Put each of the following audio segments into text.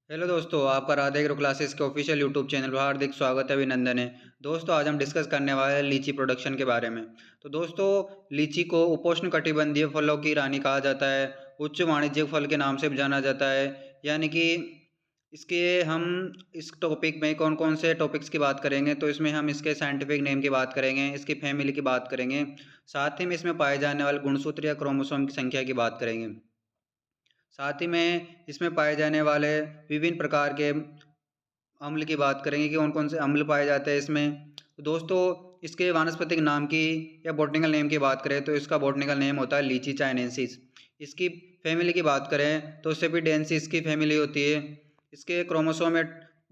Hello दोस्तों, आपका Radhe agro classes के ऑफिशियल यूट्यूब चैनल पर हार्दिक स्वागत है, अभिनंदन है। दोस्तों, आज हम डिस्कस करने वाले हैं लीची प्रोडक्शन के बारे में। तो दोस्तों, लीची को उपोष्ण कटिबंधीय फलों की रानी कहा जाता है, उच्च वाणिज्यिक फल के नाम से भी जाना जाता है। यानी कि इसके हम इस टॉपिक में कौन कौन से टॉपिक्स की बात करेंगे, तो इसमें हम इसके साइंटिफिक नेम की बात करेंगे, इसकी फैमिली की बात करेंगे, साथ ही में इसमें पाए जाने वाले गुणसूत्र या क्रोमोसोम की संख्या की बात करेंगे। साथ ही में इसमें पाए जाने वाले विभिन्न प्रकार के अम्ल की बात करेंगे कि कौन-कौन से अम्ल पाए जाते हैं इसमें। तो दोस्तों, इसके वानस्पतिक नाम की या बॉटनिकल नेम की बात करें तो इसका बॉटनिकल नेम होता है लीची चाइनेंसिस। इसकी फैमिली की बात करें तो सेपिडेंसिस की फैमिली होती है। इसके क्रोमोसोम में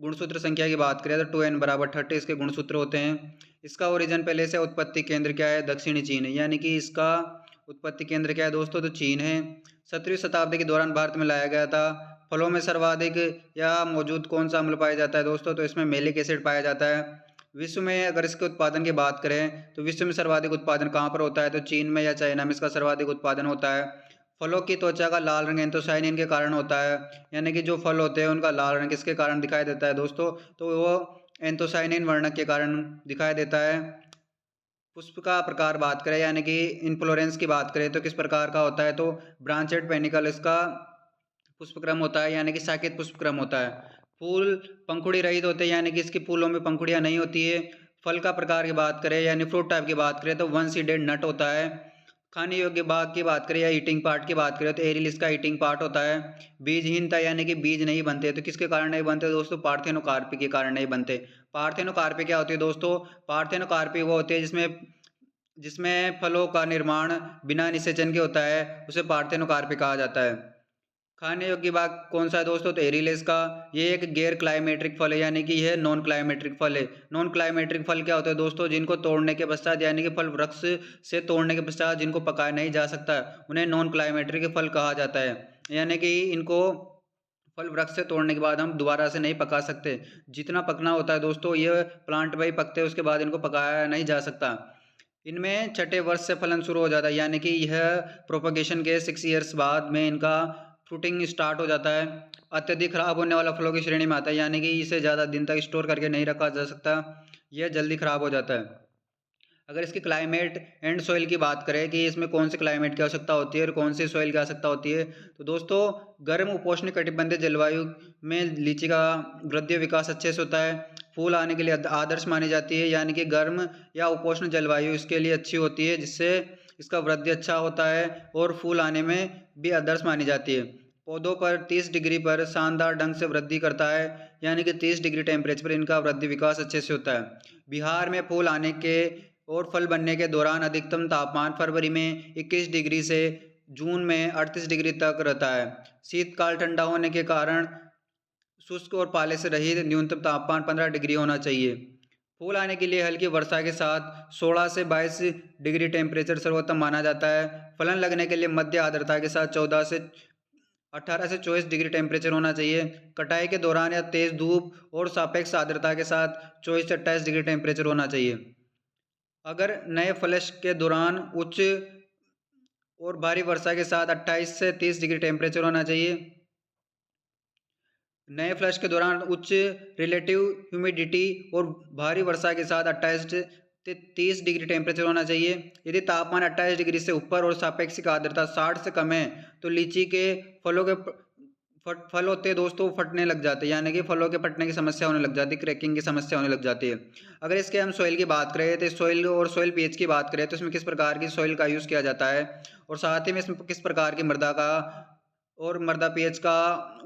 गुणसूत्र संख्या की बात करें तो 2n = 30 इसके गुणसूत्र होते हैं। इसका ओरिजिन पहले से उत्पत्ति केंद्र क्या है? दक्षिणी चीन है, यानी कि इसका उत्पत्ति केंद्र क्या है दोस्तों? तो चीन है। 17वीं शताब्दी के दौरान भारत में लाया गया था। फलों में सर्वाधिक या मौजूद कौन सा अम्ल पाया जाता है दोस्तों? तो इसमें मैलिक एसिड पाया जाता है। विश्व में अगर इसके उत्पादन की बात करें तो विश्व में सर्वाधिक उत्पादन कहाँ पर होता है? तो चीन में या चाइना में इसका सर्वाधिक उत्पादन होता है। फलों की त्वचा का लाल रंग एंथोसायनिन के कारण होता है, यानी कि जो फल होते हैं उनका लाल रंग किसके कारण दिखाई देता है दोस्तों? तो वो एंथोसायनिन वर्णक के कारण दिखाई देता है। पुष्प का प्रकार बात करें, यानी कि इन्फ्लोरेंस की बात करें तो किस प्रकार का होता है? तो ब्रांचेड पेनिकल इसका पुष्पक्रम होता है, यानी कि साकेत पुष्पक्रम होता है। फूल पंखुड़ी रहित होते हैं, यानी कि इसके फूलों में पंखुड़ियां नहीं होती है। फल का प्रकार की बात करें यानी फ्रूट टाइप की बात करें तो वन सीडेड नट होता है। खाने योग्य भाग की बात करें या ईटिंग पार्ट की बात करें तो एरिल इसका ईटिंग पार्ट होता है। बीजहीनता यानी कि बीज नहीं बनते, तो किसके कारण नहीं बनते दोस्तों? पार्थेनोकार्पी के कारण नहीं बनते। पार्थेनोकार्पी क्या होती है दोस्तों? पार्थेनोकार्पी वो होती है जिसमें जिसमें फलों का निर्माण बिना निषेचन के होता है, उसे पार्थेनोकार्पी कहा जाता है। खाने योग्य भाग कौन सा है दोस्तों? तो एरिलेस का। ये एक गैर क्लाइमेट्रिक फल है, यानी कि यह नॉन क्लाइमेट्रिक फल है। नॉन क्लाइमेट्रिक फल क्या होते हैं दोस्तों? जिनको तोड़ने के पश्चात, यानी कि फल वृक्ष से तोड़ने के पश्चात जिनको पकाया नहीं जा सकता, उन्हें नॉन क्लाइमेट्रिक फल कहा जाता है। यानी कि इनको फल वृक्ष से तोड़ने के बाद हम दोबारा से नहीं पका सकते। जितना पकना होता है दोस्तों, ये प्लांट में ही पकते हैं, उसके बाद इनको पकाया नहीं जा सकता। इनमें छठे वर्ष से फलन शुरू हो जाता है, यानी कि यह प्रोपगेशन के 6 ईयर्स बाद में इनका फ्रूटिंग स्टार्ट हो जाता है। अत्यधिक खराब होने वाला फलों की श्रेणी में आता है, यानी कि इसे ज़्यादा दिन तक स्टोर करके नहीं रखा जा सकता, यह जल्दी खराब हो जाता है। अगर इसकी क्लाइमेट एंड सॉइल की बात करें कि इसमें कौन से क्लाइमेट की आवश्यकता होती है और कौन सी सॉइल की आवश्यकता होती है, तो दोस्तों गर्म उपोष्ण कटिबंधीय जलवायु में लीची का वृद्धि विकास अच्छे से होता है। फूल आने के लिए आदर्श मानी जाती है, यानी कि गर्म या उपोष्ण जलवायु इसके लिए अच्छी होती है, जिससे इसका वृद्धि अच्छा होता है और फूल आने में भी आदर्श मानी जाती है। पौधों पर 30 डिग्री पर शानदार ढंग से वृद्धि करता है, यानी कि 30 डिग्री टेम्परेचर पर इनका वृद्धि विकास अच्छे से होता है। बिहार में फूल आने के और फल बनने के दौरान अधिकतम तापमान फरवरी में 21 डिग्री से जून में 38 डिग्री तक रहता है। शीतकाल ठंडा होने के कारण शुष्क और पाले से रहित न्यूनतम तापमान 15 डिग्री होना चाहिए। फूल आने के लिए हल्की वर्षा के साथ 16 से 22 डिग्री टेम्परेचर सर्वोत्तम माना जाता है। फलन लगने के लिए मध्य आर्द्रता के साथ 18 से 24 डिग्री टेम्परेचर होना चाहिए। कटाई के दौरान या तेज धूप और सापेक्ष आर्द्रता के साथ 24 से 28 डिग्री टेम्परेचर होना चाहिए। अगर नए फ्लश के दौरान उच्च और भारी वर्षा के साथ 28 से 30 डिग्री टेम्परेचर होना चाहिए। नए फ्लश के दौरान उच्च रिलेटिव ह्यूमिडिटी और भारी वर्षा के साथ 28 से 30 डिग्री टेम्परेचर होना चाहिए। यदि तापमान 28 डिग्री से ऊपर और सापेक्षिक आर्द्रता 60 से कम है तो लीची के फलों के फल होते हैं दोस्तों फटने लग जाते हैं, यानी कि फलों के फटने की समस्या होने लग जाती है, क्रैकिंग की समस्या होने लग जाती है। अगर इसके हम सॉइल की बात करें तो सॉइल और सॉइल पीएच की बात करें तो इसमें किस प्रकार की सॉइल का यूज़ किया जाता है और साथ ही में इसमें किस प्रकार की मृदा का और मृदा पीएच का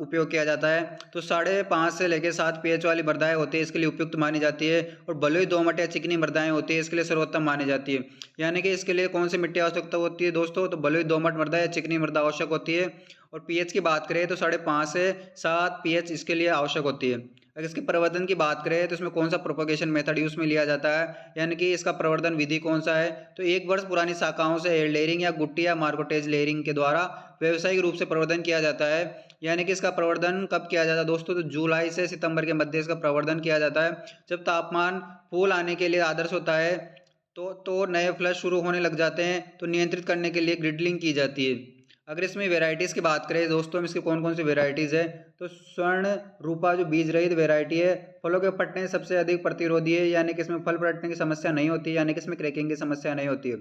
उपयोग किया जाता है, तो 5.5 से लेकर 7 पीएच वाली मृदाएं होती है इसके लिए उपयुक्त मानी जाती है और बलुई दोमट या चिकनी मृदाएं होती है इसके लिए सर्वोत्तम मानी जाती है। यानी कि इसके लिए कौन सी मिट्टी आवश्यकता होती है दोस्तों? तो बलुई दोमट मृदा या चिकनी मृदा आवश्यक होती है। और पीएच की बात करें तो 5.5 से 7 पीएच इसके लिए आवश्यक होती है। अगर इसके प्रवर्धन की बात करें तो इसमें कौन सा प्रोपगेशन मेथड यूज में लिया जाता है, यानी कि इसका प्रवर्धन विधि कौन सा है? तो 1 वर्ष पुरानी शाखाओं से एयर लेयरिंग या गुट्टी या मार्कोटेज लेयरिंग के द्वारा व्यावसायिक रूप से प्रवर्धन किया जाता है। यानी कि इसका प्रवर्धन कब किया जाता है दोस्तों? तो जुलाई से सितंबर के मध्य इसका प्रवर्धन किया जाता है। जब तापमान फूल आने के लिए आदर्श होता है तो नए फ्लश शुरू होने लग जाते हैं, तो नियंत्रित करने के लिए ग्रिडलिंग की जाती है। अगर इसमें वेराइटीज़ की बात करें दोस्तों, हम इसकी कौन कौन सी वेराइटीज़ है, तो स्वर्ण रूपा जो बीज रहित वेराइटी है, फलों के पटने सबसे अधिक प्रतिरोधी है, यानी कि इसमें फल पलटने की समस्या नहीं होती, यानी कि इसमें क्रैकिंग की समस्या नहीं होती है।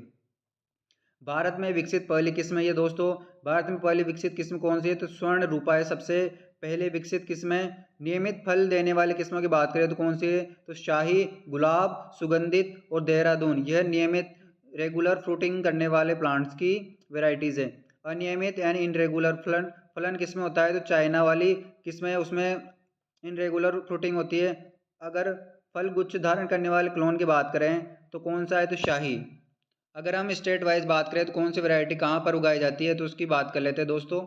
भारत में विकसित पहली किस्म है ये दोस्तों। भारत में पहली विकसित किस्म कौन सी है, तो स्वर्ण रूपा है सबसे पहले विकसित किस्म है। नियमित फल देने वाली किस्मों की बात करें तो कौन सी है, तो शाही, गुलाब, सुगंधित और देहरादून, यह नियमित रेगुलर फ्रूटिंग करने वाले प्लांट्स की वेराइटीज़ है। अनियमित यानी इनरेगुलर फलन फलन किस्में होता है, तो चाइना वाली किस्में उसमें इनरेगुलर फ्रूटिंग होती है। अगर फल गुच्छ धारण करने वाले क्लोन की बात करें तो कौन सा है, तो शाही। अगर हम स्टेट वाइज बात करें तो कौन सी वैरायटी कहाँ पर उगाई जाती है, तो उसकी बात कर लेते हैं दोस्तों।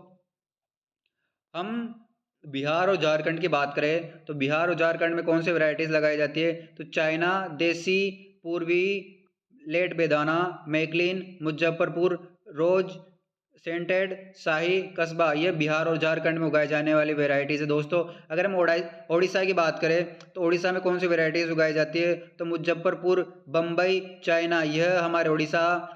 हम बिहार और झारखंड की बात करें तो बिहार और झारखंड में कौन सी वैरायटीज़ लगाई जाती है, तो चाइना, देसी, पूर्वी, लेट बेदाना, मैकलिन, मुजफ्फरपुर रोज, सेंटेड, शाही, कस्बा, ये बिहार और झारखंड में उगाई जाने वाली वेराइटीज़ है दोस्तों। अगर हम ओडिशा की बात करें तो ओडिशा में कौन सी वेराइटीज़ उगाई जाती है, तो मुजफ्फरपुर, बम्बई, चाइना, यह हमारे ओडिशा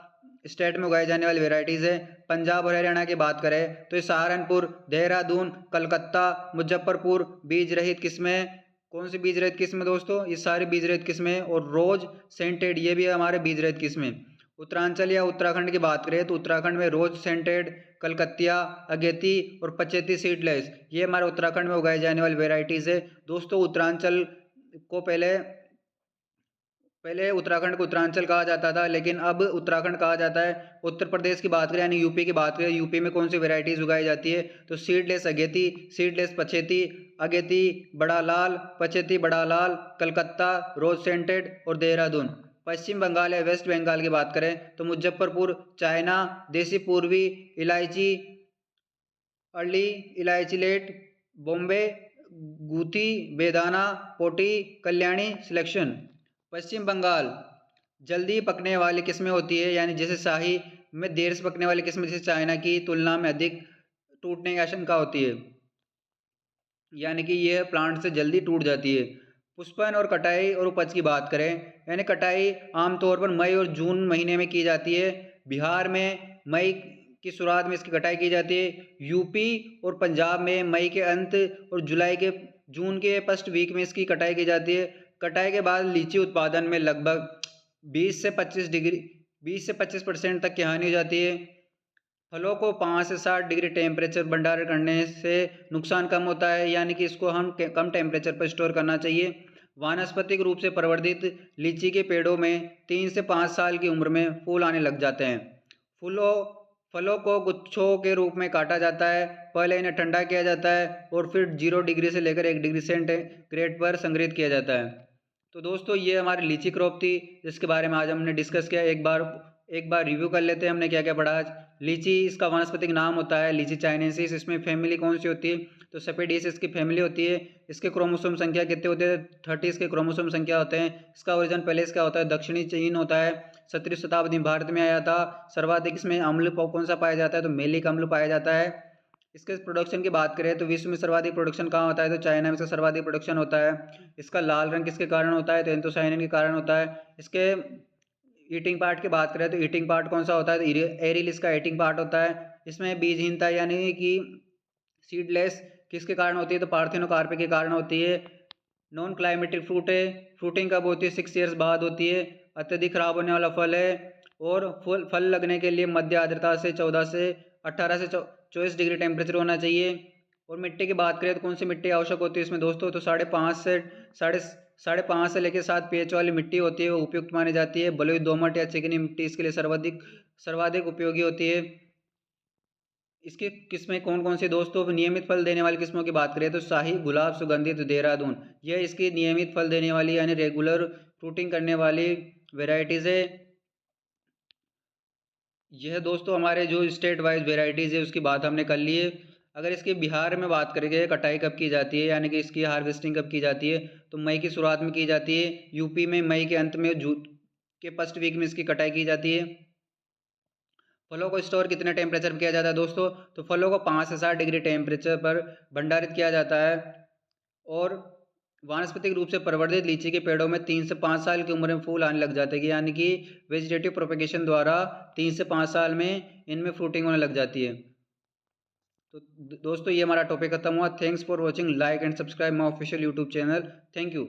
स्टेट में उगाई जाने वाली वेराइटीज़ है। पंजाब और हरियाणा की बात करें तो ये सहारनपुर, देहरादून, कलकत्ता, मुजफ्फरपुर बीज रहित किस्में। कौन सी बीज रहित किस्में दोस्तों, ये सारी बीज रहित किस्में। और रोज, सेंटेड, ये भी हमारे बीज रहित किस्में। उत्तरांचल या उत्तराखंड की बात करें तो उत्तराखंड में रोज, सेंटेड, कलकतिया, अगेती और पचेती सीडलेस, ये हमारे उत्तराखंड में उगाई जाने वाली वेराइटीज़ है दोस्तों। उत्तरांचल को पहले पहले उत्तराखंड को उत्तरांचल कहा जाता था, लेकिन अब उत्तराखंड कहा जाता है। उत्तर प्रदेश की बात करें यानी यूपी की बात करें, यूपी में कौन सी वेराइटीज़ उगाई जाती है, तो सीडलेस अगेती, सीडलेस पचेती, अगेती बड़ा लाल, पचेती बड़ा लाल, कलकत्ता, रोज सेंटेड और देहरादून। पश्चिम बंगाल या वेस्ट बंगाल की बात करें तो मुजफ्फरपुर, चाइना, देसी पूर्वी, इलायची, अर्ली, इलायची लेट, बॉम्बे, गुती, बेदाना, पोटी, कल्याणी सिलेक्शन। पश्चिम बंगाल जल्दी पकने वाली किस्में होती है, यानी जैसे शाही में देर से पकने वाली किस्में जैसे चाइना की तुलना में अधिक टूटने की आशंका होती है, यानी कि यह प्लांट से जल्दी टूट जाती है। पुष्पन और कटाई और उपज की बात करें, यानी कटाई आमतौर पर मई और जून महीने में की जाती है। बिहार में मई की शुरुआत में इसकी कटाई की जाती है। यूपी और पंजाब में मई के अंत और जून के फर्स्ट वीक में इसकी कटाई की जाती है। कटाई के बाद लीची उत्पादन में लगभग 20 से 25% तक की हानि हो जाती है। फलों को 5 से 7 डिग्री टेम्परेचर भंडारण करने से नुकसान कम होता है, यानी कि इसको हम कम टेम्परेचर पर स्टोर करना चाहिए। वानस्पतिक रूप से प्रवर्धित लीची के पेड़ों में 3 से 5 साल की उम्र में फूल आने लग जाते हैं। फूलों फलों को गुच्छों के रूप में काटा जाता है। पहले इन्हें ठंडा किया जाता है और फिर 0 डिग्री से लेकर 1 डिग्री सेंटीग्रेड पर संग्रहित किया जाता है। तो दोस्तों ये हमारी लीची क्रॉप थी, जिसके बारे में आज हमने डिस्कस किया। एक बार रिव्यू कर लेते हैं हमने क्या क्या पढ़ा आज। लीची इसका वानस्पतिक नाम होता है लीची चाइनेसिस। इसमें फैमिली कौन सी होती है, तो सेपेडियस की फैमिली होती है। इसके क्रोमोसोम संख्या कितने होते हैं, 30 के क्रोमोसोम संख्या होते हैं। इसका ओरिजिन पहले इसका होता है दक्षिणी चीन होता है। 17वीं शताब्दी भारत में आया था। सर्वाधिक इसमें अम्ल कौन सा पाया जाता है, तो मेलिक अम्ल पाया जाता है। इसके प्रोडक्शन की बात करें तो विश्व में सर्वाधिक प्रोडक्शन कहाँ होता है, तो चाइना में इसका सर्वाधिक प्रोडक्शन होता है। इसका लाल रंग किसके कारण होता है, तो एंथोसायनिन के कारण होता है। इसके ईटिंग पार्ट की बात करें तो ईटिंग पार्ट कौन सा होता है, तो एरिल इसका ईटिंग पार्ट होता है। इसमें बीजहीनता यानी कि सीडलेस किसके कारण होती है, तो पार्थिनोकार्पे के कारण होती है। नॉन क्लाइमेटिक फ्रूट है। फ्रूटिंग कब होती है, 6 ईयर्स बाद होती है। अत्यधिक खराब होने वाला फल है। और फल लगने के लिए मध्य आर्द्रता से 18 से 24 डिग्री टेम्परेचर होना चाहिए। और मिट्टी की बात करें तो कौन सी मिट्टी आवश्यक होती है इसमें दोस्तों, तो 5.5 से लेकर 7 pH वाली मिट्टी होती है, वो उपयुक्त मानी जाती है। बलुई, दोमट या चिकनी मिट्टी इसके लिए सर्वाधिक उपयोगी होती है। इसकी किस्में कौन कौन सी दोस्तों, नियमित फल देने वाली किस्मों की बात करें तो शाही, गुलाब, सुगंधित, देहरादून, यह इसकी नियमित फल देने वाली यानी रेगुलर फ्रूटिंग करने वाली वेराइटीज़ है। यह दोस्तों हमारे जो स्टेट वाइज वेराइटीज़ है उसकी बात हमने कर ली है। अगर इसके बिहार में बात करेंगे कटाई कब की जाती है, यानी कि इसकी हार्वेस्टिंग कब की जाती है, तो मई की शुरुआत में की जाती है। यूपी में मई के अंत में, जून के फर्स्ट वीक में इसकी कटाई की जाती है। फलों को स्टोर कितने टेम्परेचर पर किया जाता है दोस्तों, तो फलों को 5 से 7 डिग्री टेम्परेचर पर भंडारित किया जाता है। और वानस्पतिक रूप से प्रवर्धित लीची के पेड़ों में 3 से 5 साल की उम्र में फूल आने लग जाते हैं, यानी कि वेजिटेटिव प्रोपेगेशन द्वारा 3 से 5 साल में इनमें फ्रूटिंग होने लग जाती है। तो दोस्तों ये हमारा टॉपिक खत्म हुआ। Thanks for watching, like and subscribe my official YouTube channel. Thank you.